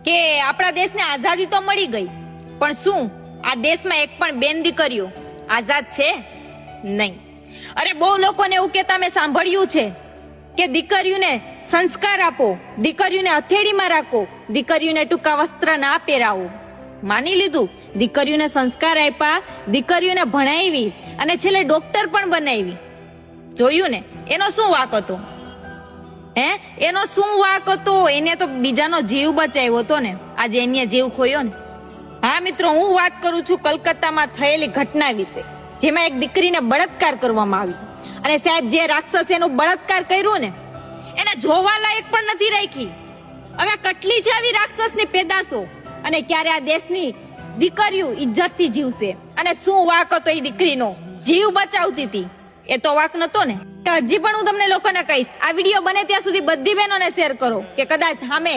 કે આપણા દેશને આઝાદી તો મળી ગઈ, પણ શું આ દેશમાં એક પણ બેન દીકરીઓ આઝાદ છે? નહીં. અરે બહુ લોકોને એવું કહેતા મેં સાંભળ્યું છે કે દીકરીઓને સંસ્કાર આપો, દીકરીઓને હથેળીમાં રાખો, દીકરીઓને ટૂંકા વસ્ત્ર ના પહેરાવો. માની લીધું, દીકરીઓને સંસ્કાર આપ્યા, દીકરીઓને ભણાવી અને છેલ્લે ડોક્ટર પણ બનાવી. જોયું ને એનો શું વાંક હતો? એનો શું વાંક હતો? એને તો બીજાનો જીવ બચાવ્યો હતો ને, આજે એને જીવ ખોયો ને. હા મિત્રો, હું વાત કરું છું કલકત્તામાં થયેલી ઘટના વિશે, જેમાં એક દીકરીને બળાત્કાર કરવામાં આવી. અને સાહેબ, જે રાક્ષસે એનો બળાત્કાર કર્યો ને, એને જોવા લાયક પણ નથી રાખી. હવે કેટલી છે આવી રાક્ષસની પેદાશો, અને ક્યારે આ દેશની દીકરીઓ ઇજ્જતથી જીવશે? અને શું વાંક હતો એ દીકરીનો? જીવ બચાવતી હતી, એ તો વાંક નતો ને. હજી પણ હું તમને લોકોને કહીશ, આ વિડીયો બને ત્યાં સુધી બધી બહેનોને શેર કરો, કે કદાચ સામે